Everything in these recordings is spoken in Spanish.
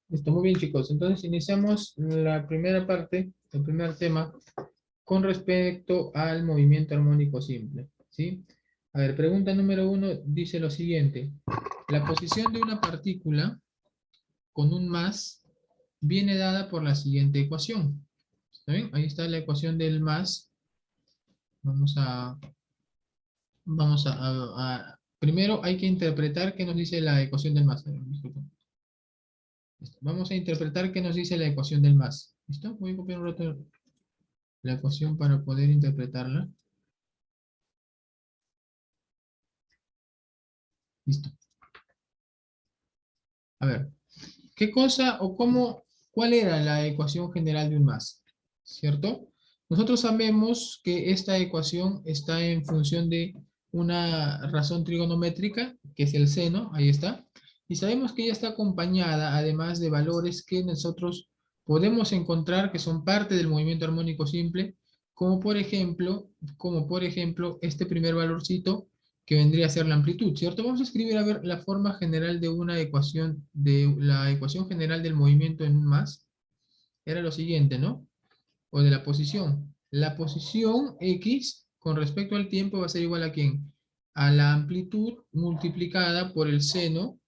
Listo, muy bien, chicos. Entonces iniciamos la primera parte, el primer tema, con respecto al movimiento armónico simple, ¿sí? A ver, pregunta número 1 dice lo siguiente. La posición de una partícula con un más viene dada por la siguiente ecuación. ¿Está bien? Ahí está la ecuación del más. Primero hay que interpretar qué nos dice la ecuación del más. Disculpa. Listo. Vamos a interpretar qué nos dice la ecuación del más. ¿Listo? Voy a copiar un rato la ecuación para poder interpretarla. Listo. A ver, ¿qué cosa o cómo, cuál era la ecuación general de un más? ¿Cierto? Nosotros sabemos que esta ecuación está en función de una razón trigonométrica, que es el seno, ahí está. Y sabemos que ella está acompañada, además de valores que nosotros podemos encontrar que son parte del movimiento armónico simple, como por ejemplo, este primer valorcito que vendría a ser la amplitud, ¿cierto? Vamos a escribir a ver la forma general de una ecuación, de la ecuación general del movimiento en un más. Era lo siguiente, ¿no? O de la posición. La posición X con respecto al tiempo va a ser igual a ¿quién? A la amplitud multiplicado por el seno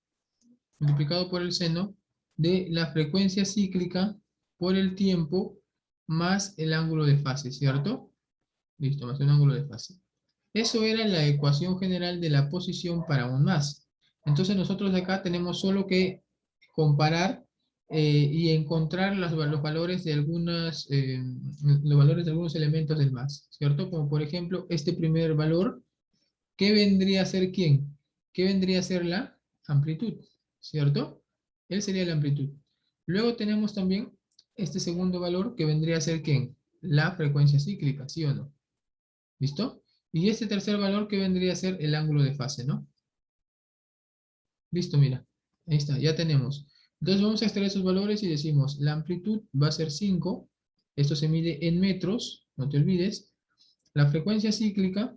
de la frecuencia cíclica por el tiempo más el ángulo de fase, ¿cierto? Listo, más un ángulo de fase. Eso era la ecuación general de la posición para un más. Entonces nosotros acá tenemos solo que comparar y encontrar los valores de los valores de algunos elementos del más, ¿cierto? Como por ejemplo este primer valor, ¿qué vendría a ser quién? ¿Qué vendría a ser la amplitud? ¿Cierto? Él sería la amplitud. Luego tenemos también este segundo valor que vendría a ser quién? La frecuencia cíclica, ¿sí o no? ¿Listo? Y este tercer valor que vendría a ser el ángulo de fase, ¿no? Listo, mira. Ahí está, ya tenemos. Entonces vamos a extraer esos valores y decimos, la amplitud va a ser 5. Esto se mide en metros, no te olvides. La frecuencia cíclica,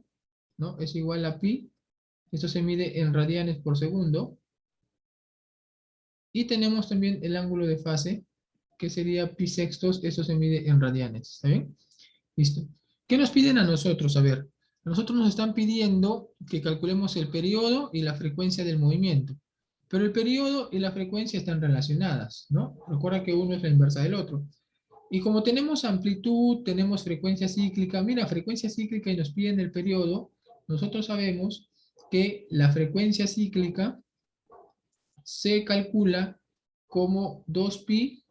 ¿no? Es igual a pi. Esto se mide en radianes por segundo. Y tenemos también el ángulo de fase, que sería pi sextos. Esto se mide en radianes. ¿Está bien? Listo. ¿Qué nos piden a nosotros? A ver, a nosotros nos están pidiendo que calculemos el periodo y la frecuencia del movimiento. Pero el periodo y la frecuencia están relacionadas, ¿no? Recuerda que uno es la inversa del otro. Y como tenemos amplitud, tenemos frecuencia cíclica, mira, frecuencia cíclica y nos piden el periodo, nosotros sabemos que la frecuencia cíclica se calcula como 2pi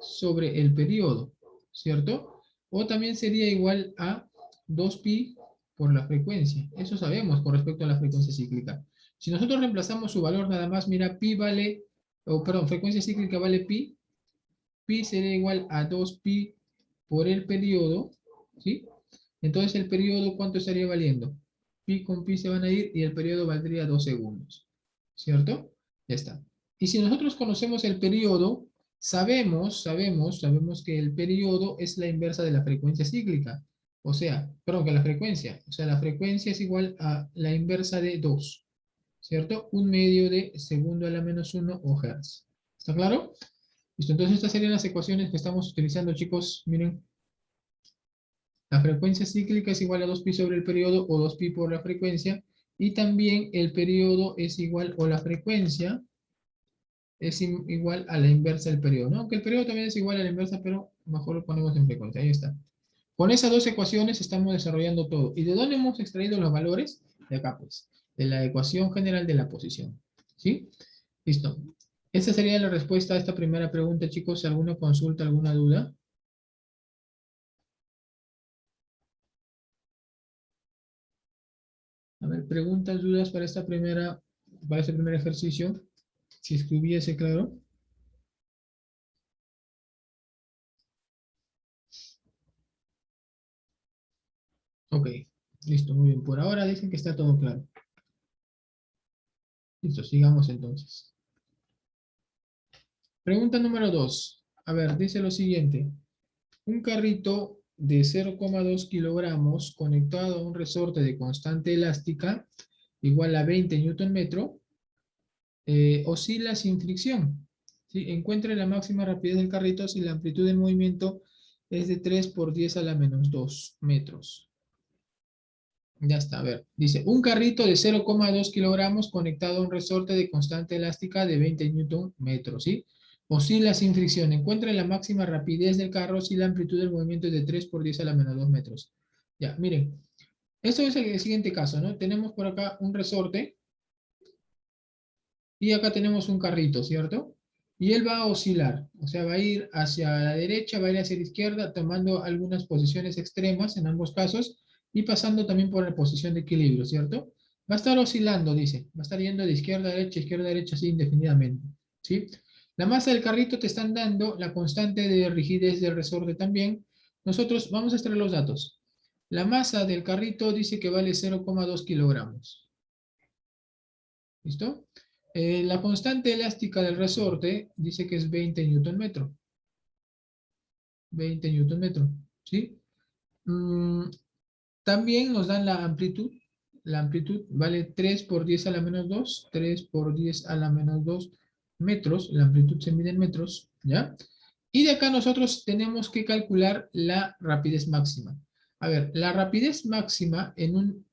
sobre el periodo, ¿cierto? O también sería igual a 2pi por la frecuencia. Eso sabemos con respecto a la frecuencia cíclica. Si nosotros reemplazamos su valor nada más, mira, pi vale, o perdón, frecuencia cíclica vale pi, pi sería igual a 2pi por el periodo, ¿sí? Entonces el periodo, ¿cuánto estaría valiendo? Pi con pi se van a ir y el periodo valdría 2 segundos, ¿cierto? Ya está. Y si nosotros conocemos el periodo, sabemos que el periodo es la inversa de la frecuencia cíclica. O sea, perdón, que la frecuencia. O sea, la frecuencia es igual a la inversa de 2, ¿cierto? Un medio de segundo a la menos 1 o hertz. ¿Está claro? Listo, entonces estas serían las ecuaciones que estamos utilizando, chicos. Miren, la frecuencia cíclica es igual a 2pi sobre el periodo o 2pi por la frecuencia. Y también el periodo es igual, o la frecuencia es igual a la inversa del periodo, ¿no? Aunque el periodo también es igual a la inversa, pero mejor lo ponemos en frecuencia. Ahí está. Con esas dos ecuaciones estamos desarrollando todo. ¿Y de dónde hemos extraído los valores? De acá, pues. De la ecuación general de la posición. ¿Sí? Listo. Esta sería la respuesta a esta primera pregunta, chicos. ¿Alguna consulta, alguna duda? A ver, preguntas, dudas para este primer ejercicio. Si es que hubiese, claro. Ok, listo, muy bien. Por ahora dicen que está todo claro. Listo, sigamos entonces. Pregunta número 2. A ver, dice lo siguiente. Un carrito de 0,2 kilogramos conectado a un resorte de constante elástica igual a 20 Nm oscila sin fricción. ¿sí? Encuentre la máxima rapidez del carrito si la amplitud del movimiento es de 3 por 10 a la menos 2 metros. Ya está, a ver. Dice, un carrito de 0,2 kilogramos conectado a un resorte de constante elástica de 20 newton metros, ¿sí? Oscila sin fricción. Encuentra la máxima rapidez del carro si la amplitud del movimiento es de 3 por 10 a la menos 2 metros. Ya, miren. Esto es el siguiente caso, ¿no? Tenemos por acá un resorte y acá tenemos un carrito, ¿cierto? Y él va a oscilar, o sea, va a ir hacia la derecha, va a ir hacia la izquierda, tomando algunas posiciones extremas en ambos casos y pasando también por la posición de equilibrio, ¿cierto? Va a estar oscilando, dice, va a estar yendo de izquierda a derecha, así indefinidamente, ¿sí? La masa del carrito te están dando, la constante de rigidez del resorte también. Nosotros vamos a extraer los datos. La masa del carrito dice que vale 0,2 kilogramos. ¿Listo? La constante elástica del resorte dice que es 20 newton metro. 20 newton metro. ¿Sí? También nos dan la amplitud. La amplitud vale 3 por 10 a la menos 2. 3 por 10 a la menos 2 metros. La amplitud se mide en metros. ¿Ya? Y de acá nosotros tenemos que calcular la rapidez máxima. A ver, la rapidez máxima en un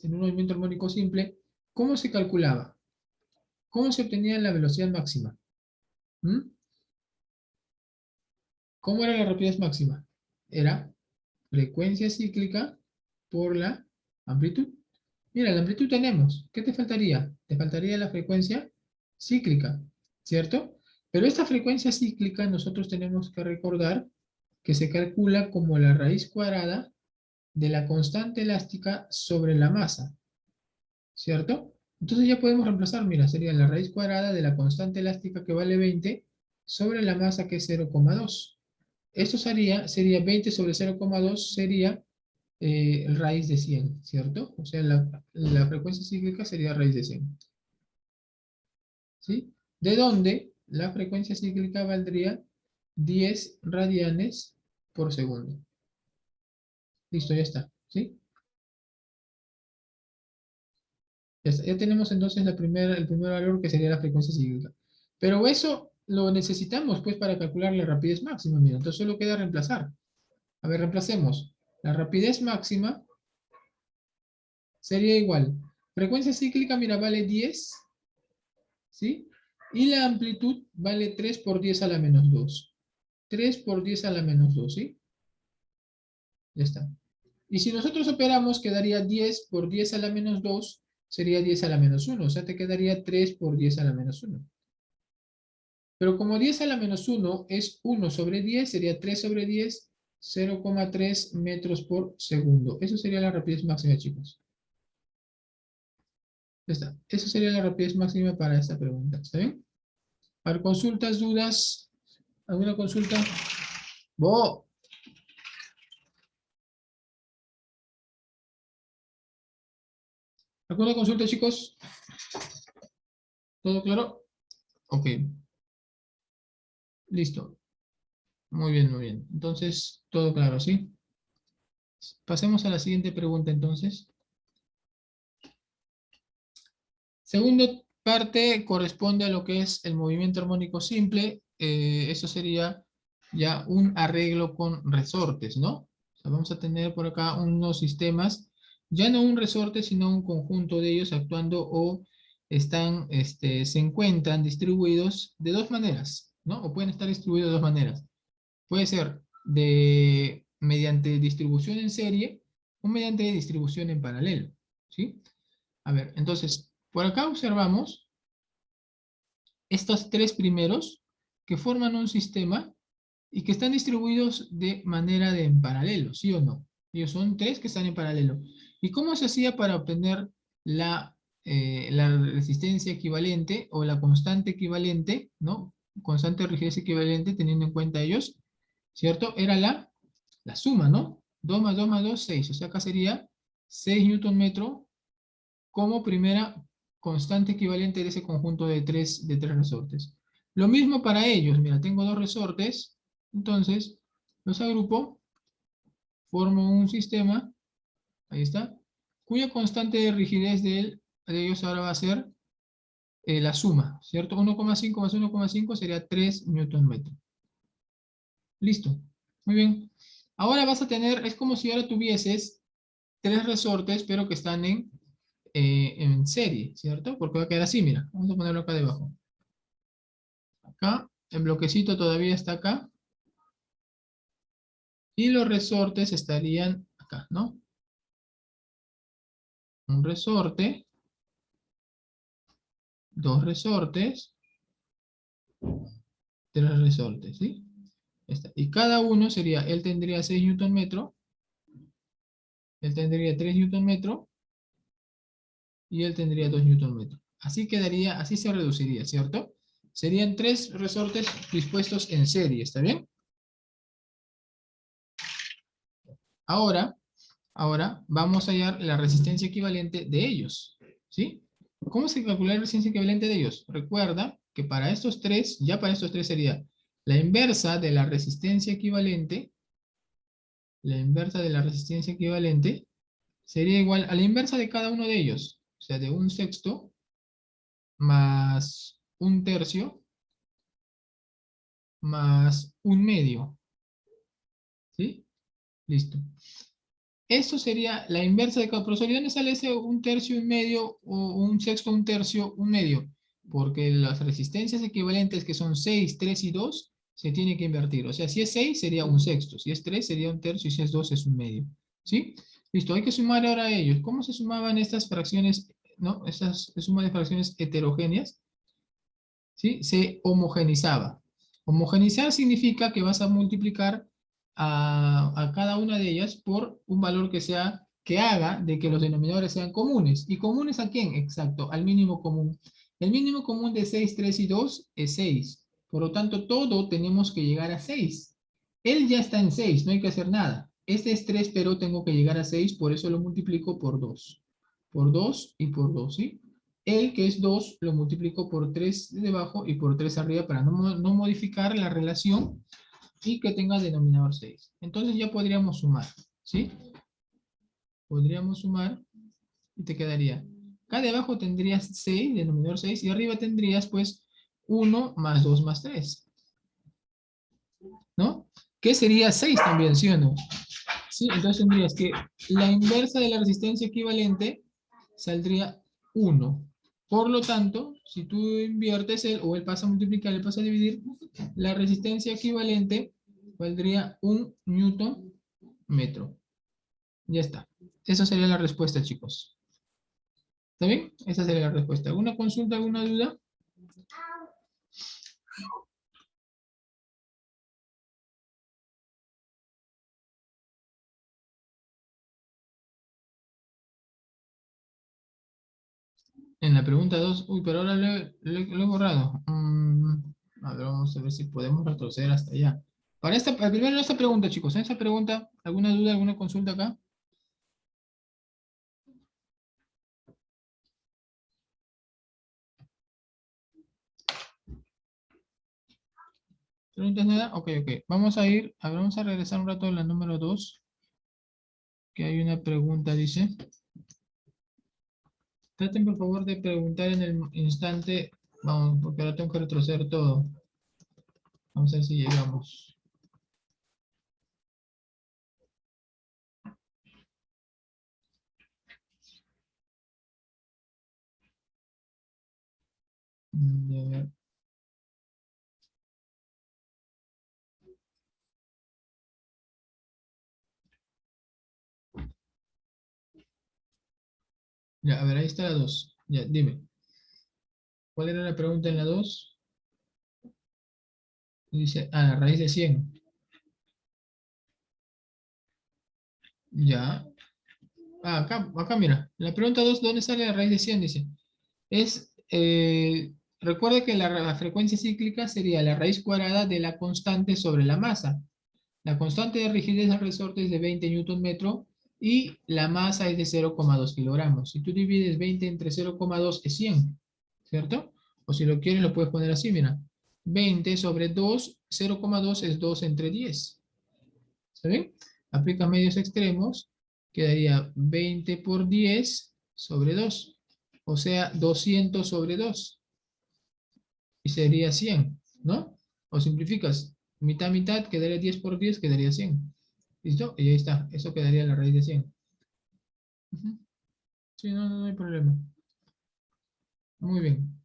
movimiento armónico simple, ¿cómo se calculaba? ¿Cómo se obtenía la velocidad máxima? ¿Mm? ¿Cómo era la rapidez máxima? Era frecuencia cíclica por la amplitud. Mira, la amplitud tenemos. ¿Qué te faltaría? Te faltaría la frecuencia cíclica, ¿cierto? Pero esta frecuencia cíclica nosotros tenemos que recordar que se calcula como la raíz cuadrada de la constante elástica sobre la masa, ¿cierto? Entonces ya podemos reemplazar, mira, sería la raíz cuadrada de la constante elástica que vale 20 sobre la masa que es 0,2. Esto sería 20 sobre 0,2 sería raíz de 100, ¿cierto? O sea, la frecuencia cíclica sería raíz de 100, ¿sí? De donde la frecuencia cíclica valdría 10 radianes por segundo. Listo, ya está, ¿sí? Ya tenemos entonces el primer valor que sería la frecuencia cíclica. Pero eso lo necesitamos pues para calcular la rapidez máxima, mira. Entonces solo queda reemplazar. A ver, reemplacemos. La rapidez máxima sería igual. Frecuencia cíclica, mira, vale 10, ¿sí? Y la amplitud vale 3 por 10 a la menos 2. 3 por 10 a la menos 2, ¿sí? Ya está. Y si nosotros operamos, quedaría 10 por 10 a la menos 2, sería 10 a la menos 1. O sea, te quedaría 3 por 10 a la menos 1. Pero como 10 a la menos 1 es 1 sobre 10, sería 3 sobre 10, 0,3 metros por segundo. Eso sería la rapidez máxima, chicos. Ya está. Eso sería la rapidez máxima para esta pregunta. ¿Está bien? A ver, consultas, dudas. ¿Alguna consulta? ¡Bo! ¿Alguna consulta, chicos? ¿Todo claro? Ok. Listo. Muy bien, muy bien. Entonces, todo claro, ¿sí? Pasemos a la siguiente pregunta, entonces. Segunda parte corresponde a lo que es el movimiento armónico simple. Eso sería ya un arreglo con resortes, ¿no? O sea, vamos a tener por acá unos sistemas, ya no un resorte, sino un conjunto de ellos actuando o se encuentran distribuidos de dos maneras, ¿no? O pueden estar distribuidos de dos maneras. Puede ser mediante distribución en serie o mediante distribución en paralelo, ¿sí? A ver, entonces, por acá observamos estos tres primeros que forman un sistema y que están distribuidos de manera de en paralelo, ¿sí o no? Ellos son tres que están en paralelo. ¿Y cómo se hacía para obtener la resistencia equivalente o la constante equivalente, ¿no? Constante de rigidez equivalente teniendo en cuenta ellos, ¿cierto? Era la suma, ¿no? 2 más 2 más 2, 6. O sea, acá sería 6 newton metro como primera constante equivalente de ese conjunto de tres resortes. Lo mismo para ellos. Mira, tengo dos resortes. Entonces, los agrupo, formo un sistema, ahí está, cuya constante de rigidez de ellos ahora va a ser la suma, ¿cierto? 1,5 más 1,5 sería 3 newton metro. Listo. Muy bien. Ahora vas a tener, es como si ahora tuvieses tres resortes, pero que están en serie, ¿cierto? Porque va a quedar así, mira. Vamos a ponerlo acá debajo. Acá, el bloquecito todavía está acá. Y los resortes estarían acá, ¿no? Un resorte, dos resortes, tres resortes, ¿sí? Y cada uno sería, él tendría 6 newton metro, él tendría 3 newton metro, y él tendría 2 newton metro. Así quedaría, así se reduciría, ¿cierto? Serían tres resortes dispuestos en serie, ¿está bien? Ahora, vamos a hallar la resistencia equivalente de ellos, ¿sí? ¿Cómo se calcula la resistencia equivalente de ellos? Recuerda que para estos tres, ya para estos tres sería la inversa de la resistencia equivalente, la inversa de la resistencia equivalente sería igual a la inversa de cada uno de ellos, o sea, de un sexto más un tercio más un medio, ¿sí? Listo. Esto sería la inversa de cada profesor. ¿Y dónde sale ese un tercio, un medio, o un sexto, un tercio, un medio? Porque las resistencias equivalentes que son 6, 3 y 2 se tiene que invertir. O sea, si es 6 sería un sexto, si es 3 sería un tercio y si es 2 es un medio. ¿Sí? Listo, hay que sumar ahora a ellos. ¿Cómo se sumaban estas fracciones, no? Estas suma de fracciones heterogéneas. ¿Sí? Se homogenizaba. Homogenizar significa que vas a multiplicar a cada una de ellas por un valor que sea, que haga de que los denominadores sean comunes. ¿Y comunes a quién? Exacto, al mínimo común. El mínimo común de 6, 3 y 2 es 6. Por lo tanto, todo tenemos que llegar a 6. Él ya está en 6, no hay que hacer nada. Este es 3, pero tengo que llegar a 6, por eso lo multiplico por 2. Por 2 y por 2, ¿sí? El que es 2 lo multiplico por 3 debajo y por 3 arriba para no modificar la relación y que tenga denominador 6. Entonces ya podríamos sumar, ¿sí? Podríamos sumar y te quedaría. Acá debajo tendrías 6, denominador 6, y arriba tendrías pues 1 más 2 más 3, ¿no? Que sería 6 también, ¿sí o no? Sí, entonces tendrías que la inversa de la resistencia equivalente saldría 1. Por lo tanto, si tú inviertes o él pasa a multiplicar, él pasa a dividir, la resistencia equivalente valdría 1 newton metro. Ya está. Esa sería la respuesta, chicos. ¿Está bien? Esa sería la respuesta. ¿Alguna consulta, alguna duda? En la pregunta 2, uy, pero ahora lo he borrado. A ver, vamos a ver si podemos retroceder hasta allá. Primero esta pregunta, chicos. En esta pregunta, ¿alguna duda, alguna consulta acá? ¿Preguntas nada? Ok, ok. Vamos a regresar un rato a la número 2, que hay una pregunta, dice. Traten por favor de preguntar en el instante, vamos, porque ahora tengo que retroceder todo. Vamos a ver si llegamos. A ver. Ya, a ver, ahí está la 2. Ya, dime. ¿Cuál era la pregunta en la 2? Dice, la raíz de 100. Ya. Acá mira. La pregunta 2, ¿dónde sale la raíz de 100? Dice. Es, recuerda que la frecuencia cíclica sería la raíz cuadrada de la constante sobre la masa. La constante de rigidez del resorte es de 20 newton metro y la masa es de 0,2 kilogramos. Si tú divides 20 entre 0,2 es 100, ¿cierto? O si lo quieres lo puedes poner así, mira. 20 sobre 2, 0,2 es 2 entre 10. ¿Está bien? Aplicas medios extremos, quedaría 20 por 10 sobre 2. O sea, 200 sobre 2. y sería 100, ¿no? O simplificas, mitad, mitad, quedaría 10 por 10, quedaría 100. ¿Listo? Y ahí está, eso quedaría la raíz de 100. Ujú. Sí, no hay problema. Muy bien.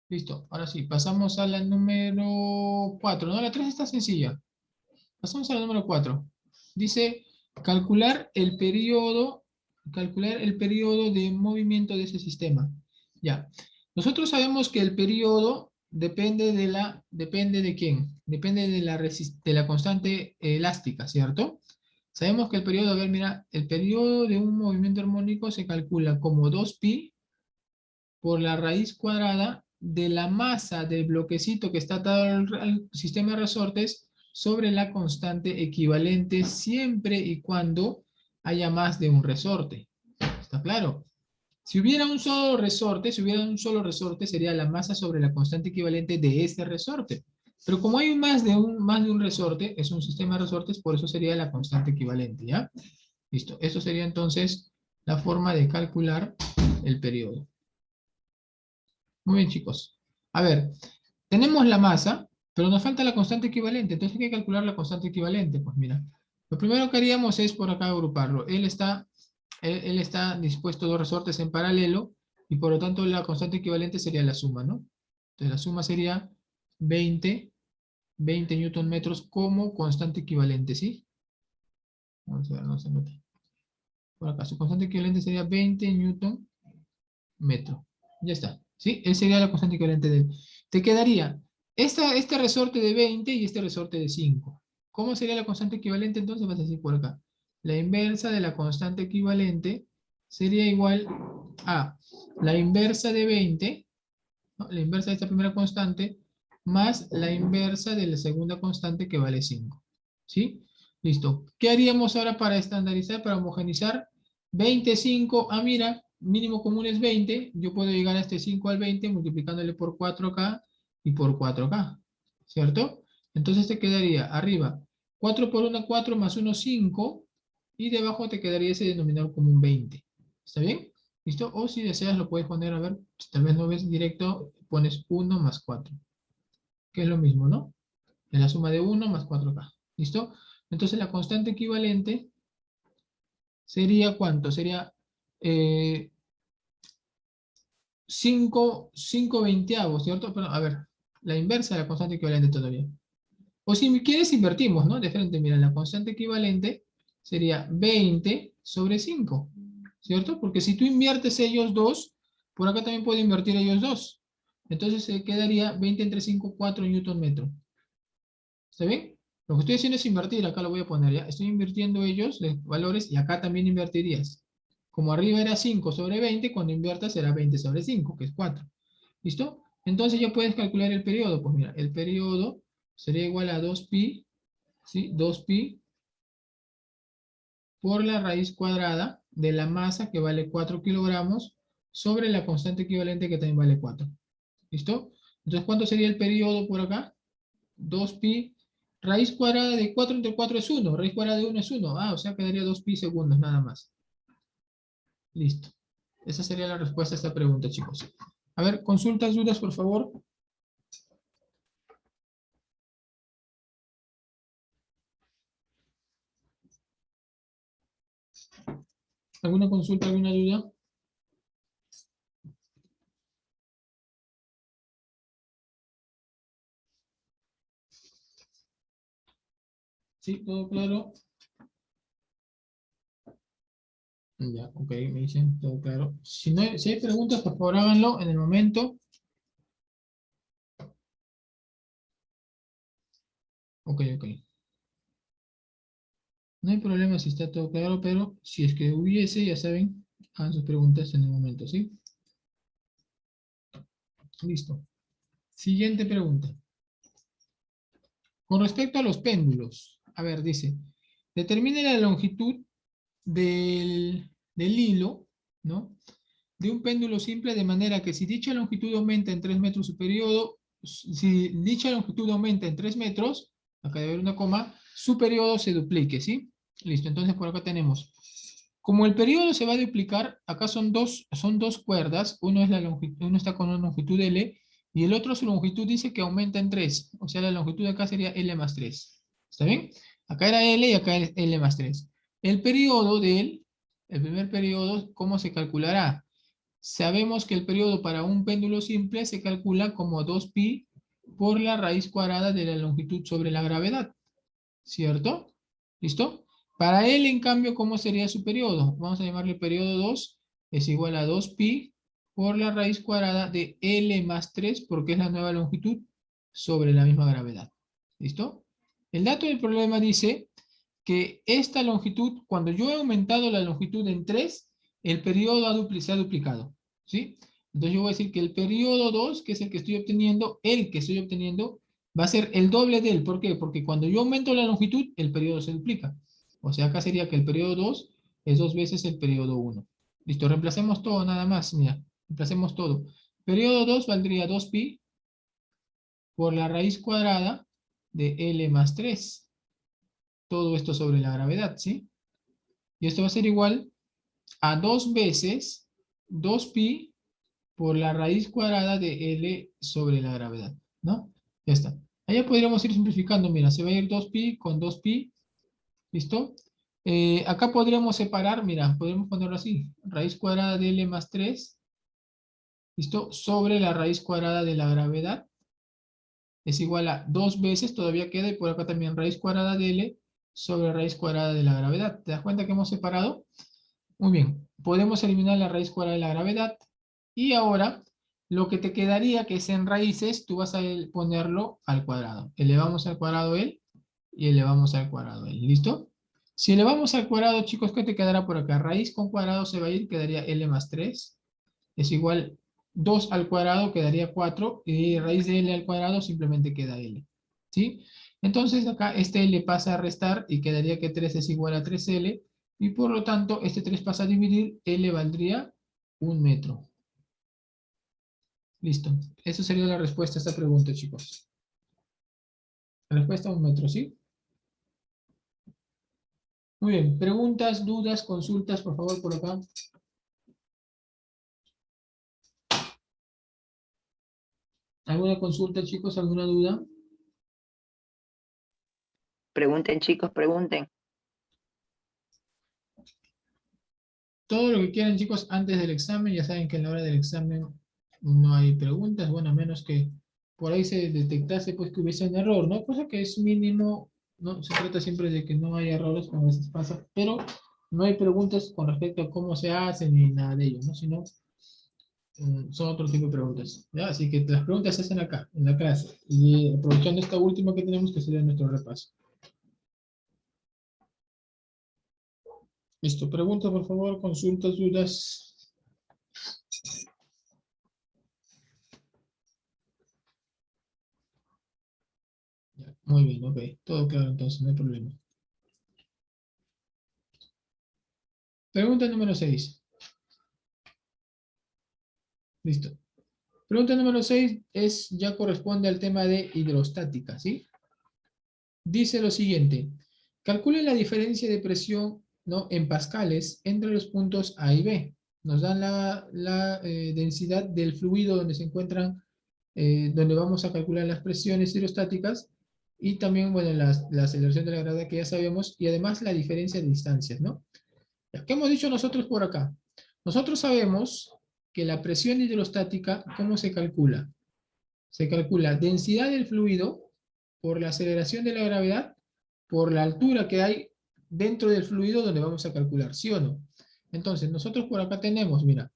Listo. Ahora sí, pasamos a la número 4. No, la 3 está sencilla. Pasamos a la número 4. Dice calcular el periodo de movimiento de ese sistema. Ya. Nosotros sabemos que el periodo depende de quién? Depende de la constante elástica, ¿cierto? Sabemos que el periodo, a ver, mira, el periodo de un movimiento armónico se calcula como 2pi por la raíz cuadrada de la masa del bloquecito que está atado al sistema de resortes sobre la constante equivalente siempre y cuando haya más de un resorte. ¿Está claro? Si hubiera un solo resorte, sería la masa sobre la constante equivalente de ese resorte. Pero como hay más de un resorte, es un sistema de resortes, por eso sería la constante equivalente, ¿ya? Listo. Eso sería entonces la forma de calcular el periodo. Muy bien, chicos. A ver, tenemos la masa, pero nos falta la constante equivalente. Entonces hay que calcular la constante equivalente. Pues mira, lo primero que haríamos es por acá agruparlo. Él está dispuesto dos resortes en paralelo y por lo tanto la constante equivalente sería la suma, ¿no? Entonces la suma sería 20 newton metros como constante equivalente, ¿sí? Vamos a ver, no se nota. Por acá, su constante equivalente sería 20 newton metro. Ya está. ¿Sí? Esa sería la constante equivalente de él. Te quedaría este resorte de 20 y este resorte de 5. ¿Cómo sería la constante equivalente? Entonces vas a decir por acá. La inversa de la constante equivalente sería igual a la inversa de 20, ¿no? La inversa de esta primera constante, más la inversa de la segunda constante que vale 5. ¿Sí? Listo. ¿Qué haríamos ahora para estandarizar, para homogenizar? 25, mira, mínimo común es 20, yo puedo llegar a este 5 al 20 multiplicándole por 4 acá y por 4 acá, ¿cierto? Entonces te quedaría arriba 4 por 1, 4 más 1, 5, y debajo te quedaría ese denominador común 20. ¿Está bien? ¿Listo? O si deseas lo puedes poner, a ver, si tal vez no ves directo, pones 1 más 4, que es lo mismo, ¿no? Es la suma de 1 más 4 acá. ¿Listo? Entonces la constante equivalente sería ¿cuánto? Sería 5 veinteavos, ¿cierto? Pero, a ver, la inversa de la constante equivalente todavía. O si quieres invertimos, ¿no? De frente, mira, la constante equivalente sería 20 sobre 5, ¿cierto? Porque si tú inviertes ellos dos, por acá también puede invertir ellos dos. Entonces se quedaría 20 entre 5, 4 newton metro. ¿Está bien? Lo que estoy haciendo es invertir, acá lo voy a poner, ¿ya? Estoy invirtiendo ellos, los valores, y acá también invertirías. Como arriba era 5 sobre 20, cuando inviertas será 20 sobre 5, que es 4. ¿Listo? Entonces ya puedes calcular el periodo. Pues mira, el periodo sería igual a 2pi, ¿sí? 2pi por la raíz cuadrada de la masa, que vale 4 kilogramos, sobre la constante equivalente, que también vale 4. ¿Listo? Entonces, ¿cuánto sería el periodo por acá? 2pi, raíz cuadrada de 4 entre 4 es 1, raíz cuadrada de 1 es 1, o sea, quedaría 2pi segundos nada más. Listo. Esa sería la respuesta a esta pregunta, chicos. A ver, consultas, dudas, por favor. ¿Alguna consulta, alguna duda? ¿Sí? ¿Todo claro? Ya, ok, me dicen todo claro. Si hay preguntas, por favor háganlo en el momento. Ok, ok. No hay problema si está todo claro, pero si es que hubiese, ya saben, hagan sus preguntas en el momento, ¿sí? Listo. Siguiente pregunta. Con respecto a los péndulos, a ver, dice, determine la longitud del hilo, ¿no? De un péndulo simple, de manera que si dicha longitud aumenta en 3 metros su periodo, si dicha longitud aumenta en 3 metros, acá debe haber una coma, su periodo se duplique, ¿sí? Listo, entonces por acá tenemos, como el periodo se va a duplicar, acá son dos cuerdas, uno está con una longitud L Y el otro, su longitud dice que aumenta en 3. O sea, la longitud de acá sería L más 3. ¿Está bien? Acá era L y acá es L más 3. El periodo de él, el primer periodo, ¿cómo se calculará? Sabemos que el periodo para un péndulo simple se calcula como 2pi por la raíz cuadrada de la longitud sobre la gravedad. ¿Cierto? ¿Listo? Para él, en cambio, ¿cómo sería su periodo? Vamos a llamarle periodo 2 es igual a 2pi por la raíz cuadrada de L más 3, porque es la nueva longitud sobre la misma gravedad. ¿Listo? El dato del problema dice que esta longitud, cuando yo he aumentado la longitud en 3, el periodo se ha duplicado. ¿Sí? Entonces yo voy a decir que el periodo 2, que es el que estoy obteniendo, va a ser el doble de él. ¿Por qué? Porque cuando yo aumento la longitud, el periodo se duplica. O sea, acá sería que el periodo 2 es 2 veces el periodo 1. Listo, reemplacemos todo nada más. Mira, reemplacemos todo. Periodo 2 valdría 2pi por la raíz cuadrada de L más 3. Todo esto sobre la gravedad, ¿sí? Y esto va a ser igual a 2 veces 2pi por la raíz cuadrada de L sobre la gravedad, ¿no? Ya está. Allá podríamos ir simplificando, mira, se va a ir 2pi con 2pi, ¿listo? Acá podríamos separar, mira, podemos ponerlo así, raíz cuadrada de L más 3, ¿listo? Sobre la raíz cuadrada de la gravedad, es igual a 2 veces, todavía queda, y por acá también raíz cuadrada de L sobre raíz cuadrada de la gravedad. ¿Te das cuenta que hemos separado? Muy bien, podemos eliminar la raíz cuadrada de la gravedad, y ahora lo que te quedaría, que es en raíces, tú vas a ponerlo al cuadrado. Elevamos al cuadrado L y elevamos al cuadrado L. ¿Listo? Si elevamos al cuadrado, chicos, ¿qué te quedará por acá? Raíz con cuadrado se va a ir, quedaría L más 3. Es igual 2 al cuadrado, quedaría 4. Y raíz de L al cuadrado simplemente queda L. ¿Sí? Entonces acá este L pasa a restar y quedaría que 3 es igual a 3L. Y por lo tanto, este 3 pasa a dividir, L valdría 1 metro. Listo. Esa sería la respuesta a esta pregunta, chicos. La respuesta 1 metro, ¿sí? Muy bien. Preguntas, dudas, consultas, por favor, por acá. ¿Alguna consulta, chicos? ¿Alguna duda? Pregunten, chicos, pregunten. Todo lo que quieran, chicos, antes del examen. Ya saben que en la hora del examen no hay preguntas. Bueno, a menos que por ahí se detectase pues que hubiese un error, ¿no? Cosa que es mínimo, ¿no? Se trata siempre de que no haya errores, como a veces pasa, pero no hay preguntas con respecto a cómo se hace ni nada de ello, ¿no? Sino son otro tipo de preguntas, ¿ya? Así que las preguntas se hacen acá, en la clase. Y aprovechando esta última que tenemos, que sería nuestro repaso. Listo, preguntas, por favor, consultas, dudas. Ya, muy bien, ok. Todo claro, entonces, no hay problema. Pregunta número 6. Listo. Pregunta número 6 ya corresponde al tema de hidrostática, ¿sí? Dice lo siguiente. Calcule la diferencia de presión, ¿no? En pascales entre los puntos A y B. Nos dan la densidad del fluido donde se encuentran, donde vamos a calcular las presiones hidrostáticas y también, bueno, la aceleración de la gravedad que ya sabemos, y además la diferencia de distancias, ¿no? ¿Qué hemos dicho nosotros por acá? Nosotros sabemos que la presión hidrostática, ¿cómo se calcula? Se calcula densidad del fluido por la aceleración de la gravedad por la altura que hay dentro del fluido donde vamos a calcular, ¿sí o no? Entonces, nosotros por acá tenemos, mira,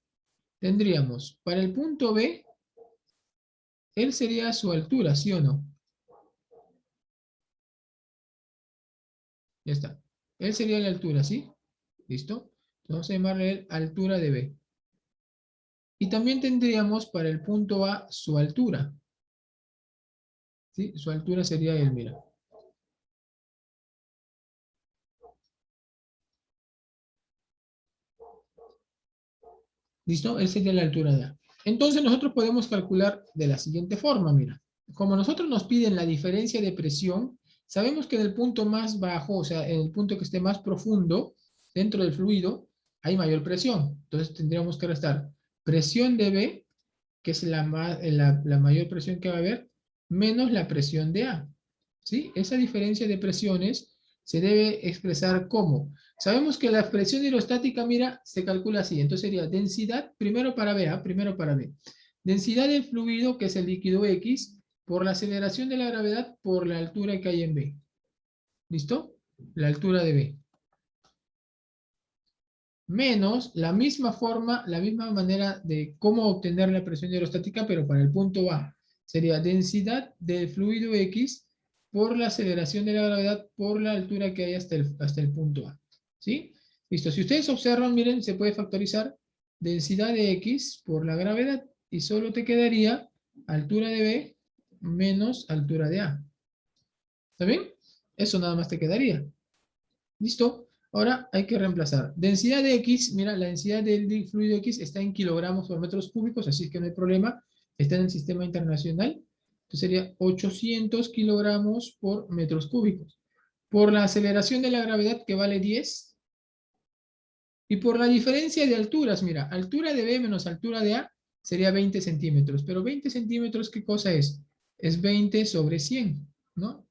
tendríamos para el punto B, él sería su altura, ¿sí o no? Ya está. Él sería la altura, ¿sí? ¿Listo? Entonces vamos a llamarle él altura de B. Y también tendríamos para el punto A su altura. ¿Sí? Su altura sería él, mira. ¿Listo? Él sería la altura de A. Entonces nosotros podemos calcular de la siguiente forma, mira. Como nosotros nos piden la diferencia de presión, sabemos que en el punto más bajo, o sea, en el punto que esté más profundo, dentro del fluido, hay mayor presión. Entonces tendríamos que restar presión de B, que es la mayor presión que va a haber, menos la presión de A. ¿Sí? Esa diferencia de presiones se debe expresar como. Sabemos que la presión hidrostática, mira, se calcula así. Entonces sería densidad, primero para B, primero para B. Densidad del fluido, que es el líquido X, por la aceleración de la gravedad por la altura que hay en B. ¿Listo? La altura de B. Menos la misma forma, la misma manera de cómo obtener la presión hidrostática, pero para el punto A. Sería densidad del fluido X por la aceleración de la gravedad por la altura que hay hasta el punto A. ¿Sí? Listo. Si ustedes observan, miren, se puede factorizar densidad de X por la gravedad y solo te quedaría altura de B menos altura de A. ¿Está bien? Eso nada más te quedaría. ¿Listo? Ahora hay que reemplazar. Densidad de X, mira, la densidad del fluido X está en kilogramos por metros cúbicos, así que no hay problema. Está en el sistema internacional. Entonces sería 800 kilogramos por metros cúbicos. Por la aceleración de la gravedad, que vale 10. Y por la diferencia de alturas, mira, altura de B menos altura de A sería 20 centímetros. Pero 20 centímetros, ¿qué cosa es? Es 20 sobre 100, ¿no?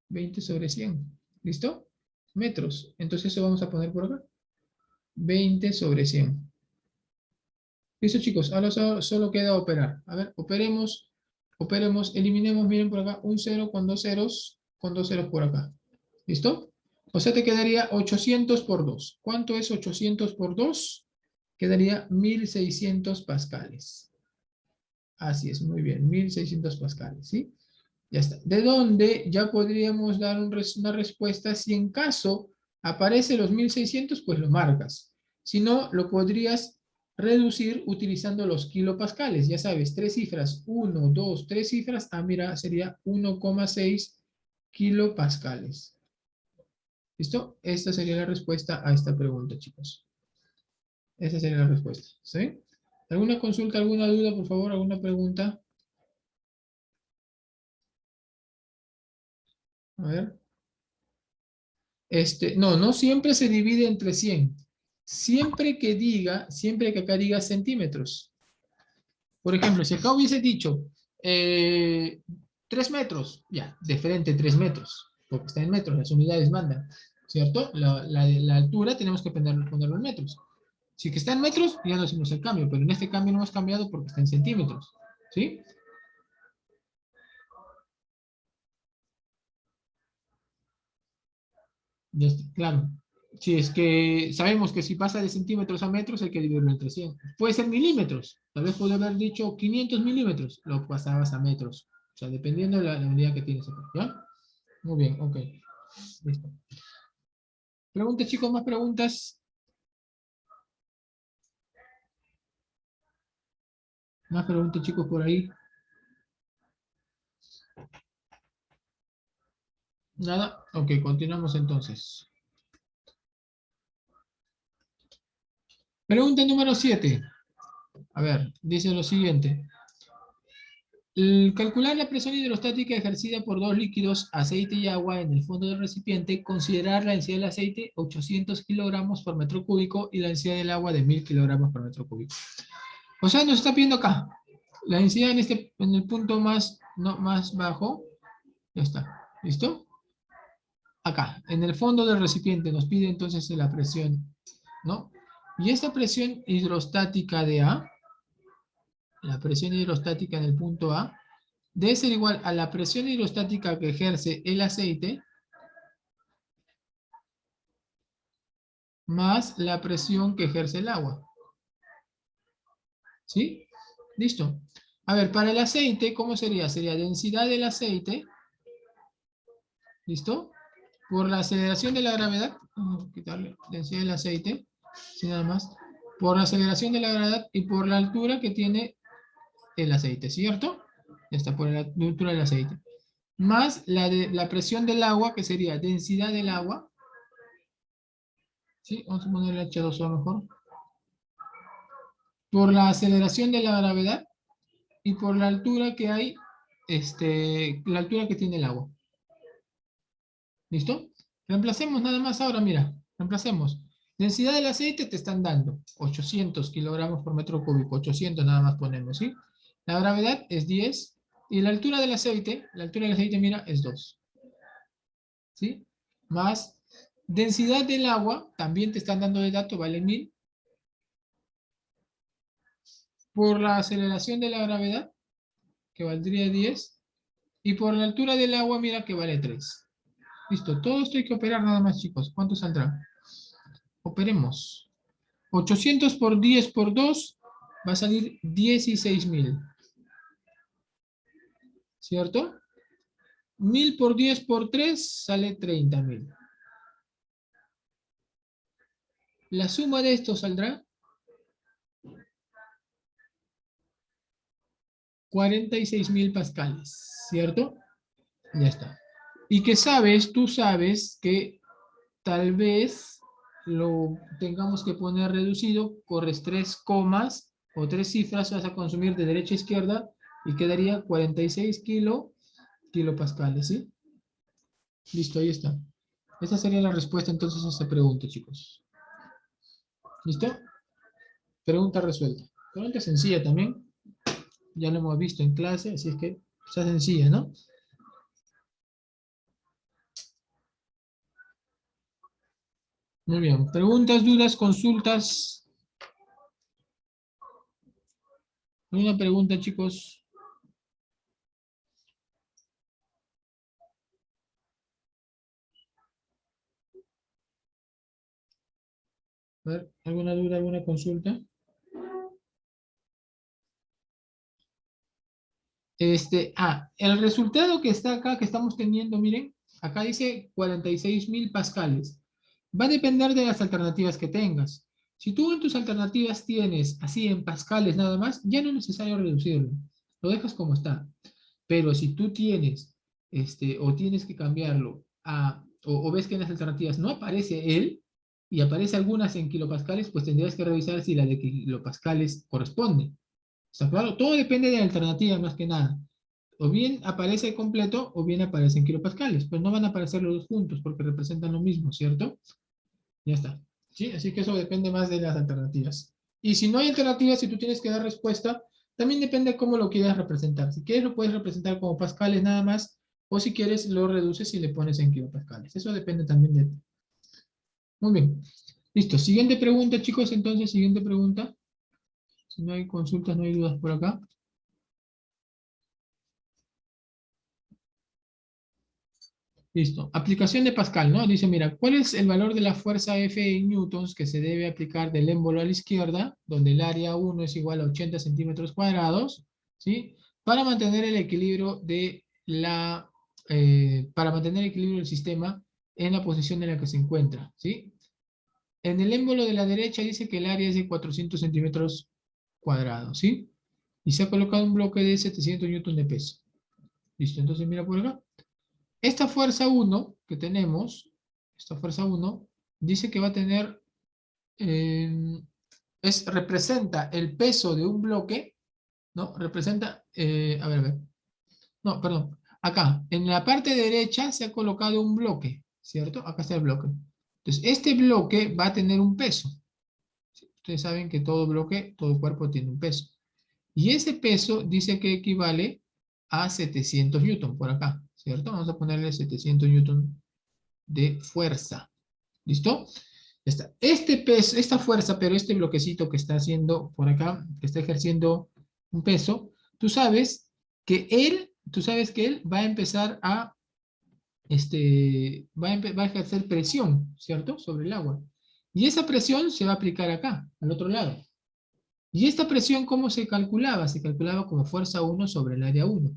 20 sobre 100. ¿Listo? Metros. Entonces eso vamos a poner por acá. 20 sobre 100. Listo, chicos. Ahora solo queda operar. A ver, operemos. Operemos. Eliminemos, miren por acá, un 0 con dos ceros por acá. ¿Listo? O sea, te quedaría 800 por 2. ¿Cuánto es 800 por 2? Quedaría 1600 pascales. Así es, muy bien. 1600 pascales, ¿sí? Ya está. ¿De dónde ya podríamos dar una respuesta? Si en caso aparece los 1600, pues lo marcas. Si no, lo podrías reducir utilizando los kilopascales. Ya sabes, tres cifras, 1, 2, 3 cifras. Ah, mira, sería 1,6 kilopascales. ¿Listo? Esta sería la respuesta a esta pregunta, chicos. Esa sería la respuesta. ¿Sí? ¿Alguna consulta, alguna duda, por favor? ¿Alguna pregunta? A ver. No siempre se divide entre 100. Siempre que acá diga centímetros. Por ejemplo, si acá hubiese dicho 3 metros, ya, diferente 3 metros, porque está en metros, las unidades mandan, ¿cierto? La altura tenemos que ponerlo en metros. Si que está en metros, ya no hacemos el cambio, pero en este cambio no hemos cambiado porque está en centímetros, ¿sí? Ya está, claro. Si es que sabemos que si pasa de centímetros a metros hay que dividirlo entre 100. Puede ser milímetros. Tal vez puede haber dicho 500 milímetros. Lo pasabas a metros. O sea, dependiendo de la unidad que tienes acá. ¿Ya? Muy bien, ok. Listo. Preguntas, chicos, más preguntas. Más preguntas, chicos, por ahí. Nada. Ok, continuamos entonces. Pregunta número 7. A ver, dice lo siguiente. Calcular la presión hidrostática ejercida por dos líquidos, aceite y agua, en el fondo del recipiente, considerar la densidad del aceite 800 kilogramos por metro cúbico y la densidad del agua de 1000 kilogramos por metro cúbico. O sea, nos está pidiendo acá la densidad en el punto más bajo. Ya está. ¿Listo? Acá, en el fondo del recipiente, nos pide entonces la presión, ¿no? Y esta presión hidrostática de A, la presión hidrostática en el punto A, debe ser igual a la presión hidrostática que ejerce el aceite más la presión que ejerce el agua. ¿Sí? Listo. A ver, para el aceite, ¿cómo sería? Sería densidad del aceite, ¿listo? Por la aceleración de la gravedad, vamos a quitarle densidad del aceite, sin nada más, por la aceleración de la gravedad y por la altura que tiene el aceite, ¿cierto? Ya está, por la altura del aceite. Más la presión del agua, que sería densidad del agua. ¿Sí? Vamos a ponerle H2O mejor. Por la aceleración de la gravedad y por la altura que hay, la altura que tiene el agua. ¿Listo? Reemplacemos nada más ahora, mira, reemplacemos. Densidad del aceite te están dando 800 kilogramos por metro cúbico, 800 nada más ponemos, ¿sí? La gravedad es 10 y la altura del aceite, mira, es 2. ¿Sí? Más densidad del agua, también te están dando el dato, vale 1000. Por la aceleración de la gravedad, que valdría 10. Y por la altura del agua, mira que vale 3. Listo, todo esto hay que operar nada más, chicos. ¿Cuánto saldrá? Operemos. 800 por 10 por 2 va a salir 16.000. ¿Cierto? 1000 por 10 por 3 sale 30.000. La suma de esto saldrá 46.000 pascales. ¿Cierto? Ya está. Y que sabes, tú sabes que tal vez lo tengamos que poner reducido, corres 3 comas o 3 cifras, vas a consumir de derecha a izquierda y quedaría 46 kilopascales, ¿sí? Listo, ahí está. Esta sería la respuesta entonces a esta pregunta, chicos. ¿Listo? Pregunta resuelta. Pregunta sencilla también. Ya lo hemos visto en clase, así es que está sencilla, ¿no? Muy bien. Preguntas, dudas, consultas. ¿Alguna pregunta, chicos? A ver, ¿alguna duda, alguna consulta? El resultado que está acá, que estamos teniendo, miren, acá dice 46.000 pascales. Va a depender de las alternativas que tengas. Si tú en tus alternativas tienes así en pascales nada más, ya no es necesario reducirlo. Lo dejas como está. Pero si tú tienes, o tienes que cambiarlo o ves que en las alternativas no aparece él y aparece algunas en kilopascales, pues tendrías que revisar si la de kilopascales corresponde. ¿Está claro? Todo depende de la alternativa más que nada. O bien aparece completo o bien aparece en kilopascales. Pues no van a aparecer los dos juntos porque representan lo mismo, ¿cierto? Ya está. ¿Sí? Así que eso depende más de las alternativas. Y si no hay alternativas, si tú tienes que dar respuesta, también depende de cómo lo quieras representar. Si quieres lo puedes representar como pascales nada más, o si quieres lo reduces y le pones en kilopascales. Eso depende también de ti. Muy bien. Listo. Siguiente pregunta, chicos. Entonces, siguiente pregunta. Si no hay consultas, no hay dudas por acá. Listo. Aplicación de Pascal, ¿no? Dice, mira, ¿cuál es el valor de la fuerza F en newtons que se debe aplicar del émbolo a la izquierda, donde el área 1 es igual a 80 centímetros cuadrados, ¿sí? Para mantener el equilibrio para mantener el equilibrio del sistema en la posición en la que se encuentra, ¿sí? En el émbolo de la derecha dice que el área es de 400 centímetros cuadrados, ¿sí? Y se ha colocado un bloque de 700 newtons de peso. Listo, entonces mira por acá. Esta fuerza 1 que tenemos, esta fuerza 1, dice que va a tener, representa el peso de un bloque, ¿no? Representa, a ver, no, perdón, acá, en la parte derecha se ha colocado un bloque, ¿cierto? Acá está el bloque. Entonces, este bloque va a tener un peso. Ustedes saben que todo bloque, todo cuerpo tiene un peso. Y ese peso dice que equivale a 700 newton por acá, ¿cierto? Vamos a ponerle 700 newton de fuerza. ¿Listo? Ya está. Este peso, esta fuerza, pero este bloquecito que está haciendo por acá, que está ejerciendo un peso, tú sabes que él va a empezar va a ejercer presión, ¿cierto? Sobre el agua. Y esa presión se va a aplicar acá, al otro lado. ¿Y esta presión cómo se calculaba? Se calculaba como fuerza 1 sobre el área 1.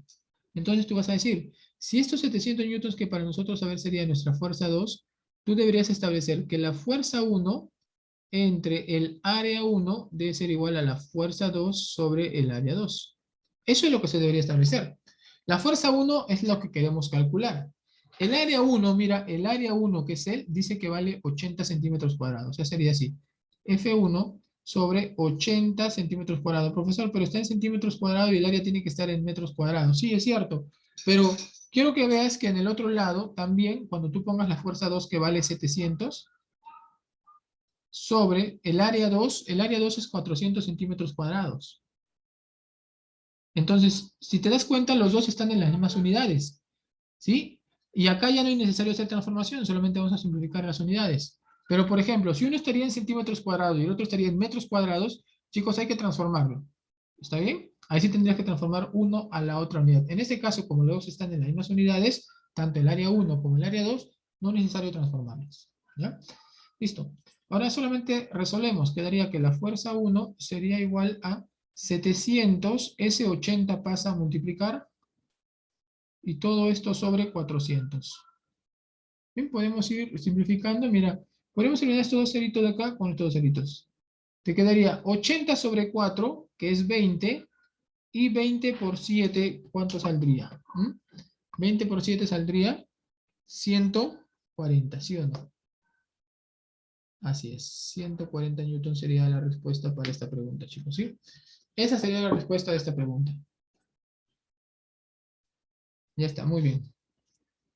Entonces tú vas a decir, si estos 700 newtons que para nosotros saber sería nuestra fuerza 2, tú deberías establecer que la fuerza 1 entre el área 1 debe ser igual a la fuerza 2 sobre el área 2. Eso es lo que se debería establecer. La fuerza 1 es lo que queremos calcular. El área 1, mira, el área 1 que es él, dice que vale 80 centímetros cuadrados. O sea, sería así. F1 sobre 80 centímetros cuadrados. Profesor, pero está en centímetros cuadrados y el área tiene que estar en metros cuadrados. Sí, es cierto. Pero quiero que veas que en el otro lado también, cuando tú pongas la fuerza 2 que vale 700, sobre el área 2 es 400 centímetros cuadrados. Entonces, si te das cuenta, los dos están en las mismas unidades, ¿sí? Y acá ya no es necesario hacer transformación, solamente vamos a simplificar las unidades. Pero, por ejemplo, si uno estaría en centímetros cuadrados y el otro estaría en metros cuadrados, chicos, hay que transformarlo. ¿Está bien? Ahí sí tendrías que transformar uno a la otra unidad. En este caso, como los dos están en las mismas unidades, tanto el área 1 como el área 2, no es necesario transformarlos. ¿Ya? Listo. Ahora solamente resolvemos. Quedaría que la fuerza 1 sería igual a 700, ese 80 pasa a multiplicar, y todo esto sobre 400. Bien, podemos ir simplificando. Mira, podemos eliminar estos dos ceritos de acá con estos dos ceritos. Te quedaría 80 sobre 4, que es 20, y 20 por 7, ¿cuánto saldría? 20 por 7 saldría 140, ¿sí o no? Así es, 140 newton sería la respuesta para esta pregunta, chicos, ¿sí? Esa sería la respuesta de esta pregunta. Ya está, muy bien.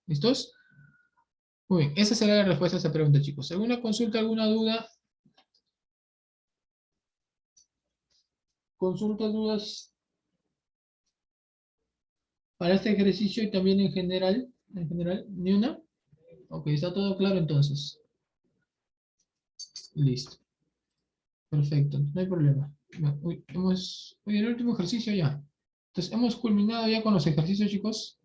¿Listos? Muy bien, esa será la respuesta a esta pregunta, chicos. ¿Alguna consulta, alguna duda? ¿Consultas, dudas para este ejercicio y también en general? ¿En general? ¿Ni una? Ok, está todo claro entonces. Listo. Perfecto, no hay problema. Hoy el último ejercicio ya. Entonces, hemos culminado ya con los ejercicios, chicos.